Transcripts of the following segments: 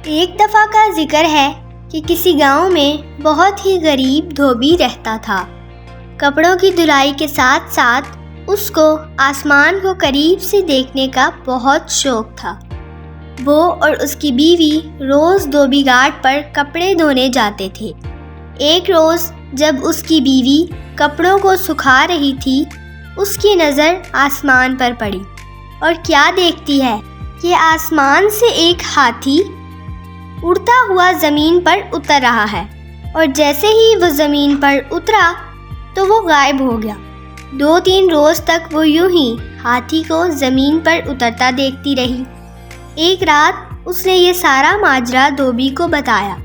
ایک دفعہ کا ذکر ہے کہ کسی گاؤں میں بہت ہی غریب دھوبی رہتا تھا۔ کپڑوں کی دھلائی کے ساتھ ساتھ اس کو آسمان کو قریب سے دیکھنے کا بہت شوق تھا۔ وہ اور اس کی بیوی روز دھوبی گھاٹ پر کپڑے دھونے جاتے تھے۔ ایک روز جب اس کی بیوی کپڑوں کو سکھا رہی تھی، اس کی نظر آسمان پر پڑی اور کیا دیکھتی ہے کہ آسمان سے ایک ہاتھی اڑتا ہوا زمین پر اتر رہا ہے، اور جیسے ہی وہ زمین پر اترا تو وہ غائب ہو گیا۔ 2-3 روز تک وہ یوں ہی ہاتھی کو زمین پر اترتا دیکھتی رہی۔ ایک رات اس نے یہ سارا ماجرا دھوبی کو بتایا۔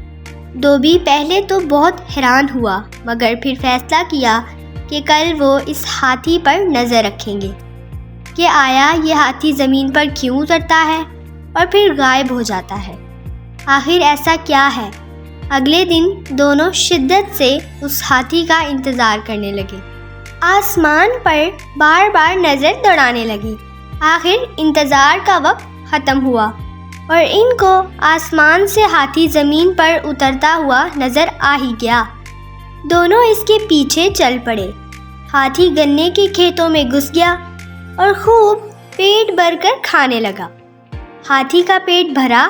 دھوبی پہلے تو بہت حیران ہوا، مگر پھر فیصلہ کیا کہ کل وہ اس ہاتھی پر نظر رکھیں گے کہ آیا یہ ہاتھی زمین پر کیوں اترتا ہے اور پھر غائب ہو جاتا ہے۔ آخر ایسا کیا ہے؟ اگلے دن دونوں شدت سے اس ہاتھی کا انتظار کرنے لگے، آسمان پر بار بار نظر دوڑانے لگے۔ آخر انتظار کا وقت ختم ہوا اور ان کو آسمان سے ہاتھی زمین پر اترتا ہوا نظر آ ہی گیا۔ دونوں اس کے پیچھے چل پڑے۔ ہاتھی گنے کے کھیتوں میں گھس گیا اور خوب پیٹ بھر کر کھانے لگا۔ ہاتھی کا پیٹ بھرا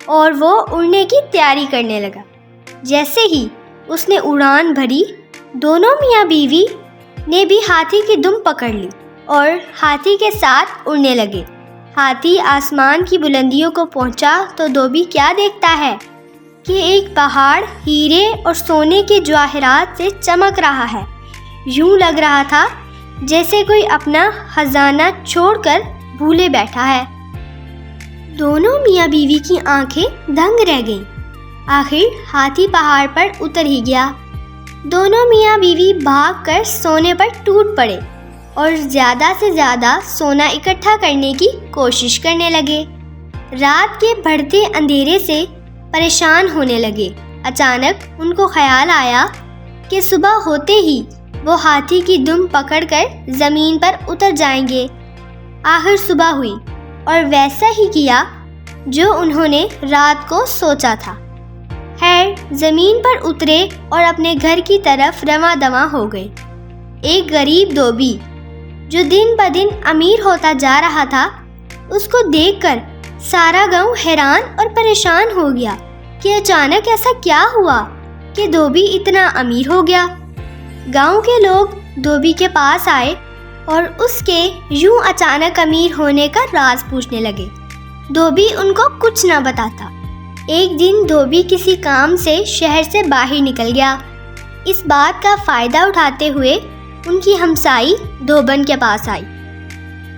اور وہ اڑنے کی تیاری کرنے لگا۔ جیسے ہی اس نے اڑان بھری، دونوں میاں بیوی نے بھی ہاتھی کی دم پکڑ لی اور ہاتھی کے ساتھ اڑنے لگے۔ ہاتھی آسمان کی بلندیوں کو پہنچا تو دھوبی کیا دیکھتا ہے کہ ایک پہاڑ ہیرے اور سونے کے جواہرات سے چمک رہا ہے۔ یوں لگ رہا تھا جیسے کوئی اپنا خزانہ چھوڑ کر بھولے بیٹھا ہے۔ دونوں میاں بیوی کی آنکھیں دنگ رہ گئیں۔ آخر ہاتھی پہاڑ پر اتر ہی گیا۔ دونوں میاں بیوی بھاگ کر سونے پر ٹوٹ پڑے اور زیادہ سے زیادہ سونا اکٹھا کرنے کی کوشش کرنے لگے۔ رات کے بڑھتے اندھیرے سے پریشان ہونے لگے۔ اچانک ان کو خیال آیا کہ صبح ہوتے ہی وہ ہاتھی کی دم پکڑ کر زمین پر اتر جائیں گے۔ آخر صبح ہوئی اور ویسا ہی کیا جو انہوں نے رات کو سوچا تھا۔ خیر زمین پر اترے اور اپنے گھر کی طرف رواں دواں ہو گئے۔ ایک غریب دھوبی جو دن بدن امیر ہوتا جا رہا تھا، اس کو دیکھ کر سارا گاؤں حیران اور پریشان ہو گیا کہ اچانک ایسا کیا ہوا کہ دھوبی اتنا امیر ہو گیا۔ گاؤں کے لوگ دھوبی کے پاس آئے اور اس کے یوں اچانک امیر ہونے کا راز پوچھنے لگے۔ دھوبی ان کو کچھ نہ بتاتا۔ ایک دن دھوبی کسی کام سے شہر سے باہر نکل گیا۔ اس بات کا فائدہ اٹھاتے ہوئے ان کی ہمسائی دھوبن کے پاس آئی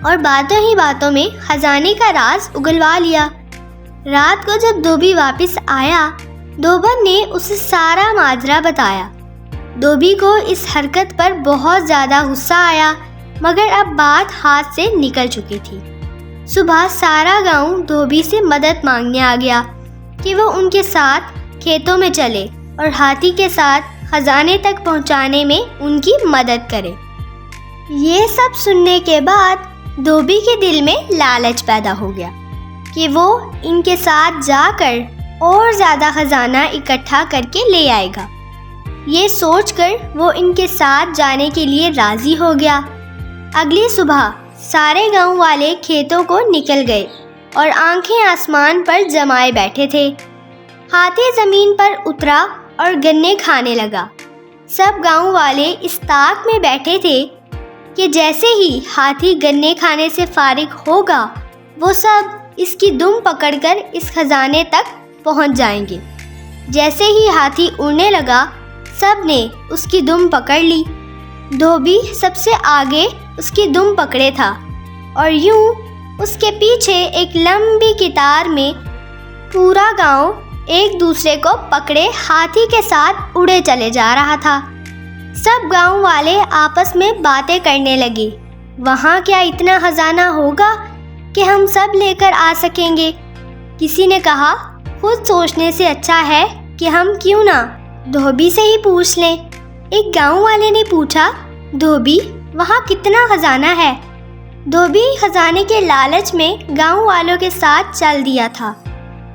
اور باتوں ہی باتوں میں خزانے کا راز اگلوا لیا۔ رات کو جب دھوبی واپس آیا، دھوبن نے اسے سارا ماجرا بتایا۔ دھوبی کو اس حرکت پر بہت زیادہ غصہ آیا، مگر اب بات ہاتھ سے نکل چکی تھی۔ صبح سارا گاؤں دھوبی سے مدد مانگنے آ گیا کہ وہ ان کے ساتھ کھیتوں میں چلے اور ہاتھی کے ساتھ خزانے تک پہنچانے میں ان کی مدد کرے۔ یہ سب سننے کے بعد دھوبی کے دل میں لالچ پیدا ہو گیا کہ وہ ان کے ساتھ جا کر اور زیادہ خزانہ اکٹھا کر کے لے آئے گا۔ یہ سوچ کر وہ ان کے ساتھ جانے کے لیے راضی ہو گیا۔ اگلی صبح سارے گاؤں والے کھیتوں کو نکل گئے اور آنکھیں آسمان پر جمائے بیٹھے تھے۔ ہاتھی زمین پر اترا اور گنے کھانے لگا۔ سب گاؤں والے اس طاق میں بیٹھے تھے کہ جیسے ہی ہاتھی گنے کھانے سے فارغ ہوگا، وہ سب اس کی دم پکڑ کر اس خزانے تک پہنچ جائیں گے۔ جیسے ہی ہاتھی اڑنے لگا، سب نے اس کی دم پکڑ لی۔ دھوبی سب سے آگے اس کی دم پکڑے تھا اور یوں اس کے پیچھے ایک لمبی قطار میں پورا گاؤں ایک دوسرے کو پکڑے ہاتھی کے ساتھ اڑے چلے جا رہا تھا۔ سب گاؤں والے آپس میں باتیں کرنے لگے۔ وہاں کیا اتنا خزانہ ہوگا کہ ہم سب لے کر آ سکیں گے؟ کسی نے کہا، خود سوچنے سے اچھا ہے کہ ہم کیوں نہ دھوبی سے ہی پوچھ لیں۔ ایک گاؤں والے نے پوچھا، دھوبی وہاں کتنا خزانہ ہے؟ دھوبی خزانے کے لالچ میں گاؤں والوں کے ساتھ چل دیا تھا۔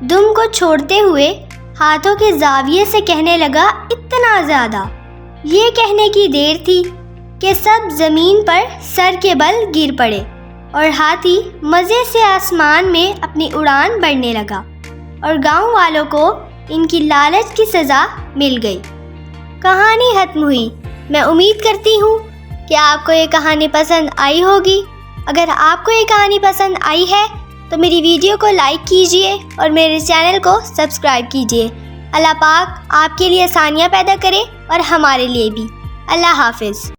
دم کو چھوڑتے ہوئے ہاتھوں کے زاویے سے کہنے لگا اتنا زیادہ۔ یہ کہنے کی دیر تھی کہ سب زمین پر سر کے بل گر پڑے اور ہاتھی مزے سے آسمان میں اپنی اڑان بڑھنے لگا اور گاؤں والوں کو ان کی لالچ کی سزا مل گئی۔ کہانی ختم ہوئی۔ میں امید کرتی ہوں کہ آپ کو یہ کہانی پسند آئی ہوگی۔ اگر آپ کو یہ کہانی پسند آئی ہے تو میری ویڈیو کو لائک کیجئے اور میرے چینل کو سبسکرائب کیجئے۔ اللہ پاک آپ کے لیے آسانیاں پیدا کرے اور ہمارے لیے بھی۔ اللہ حافظ۔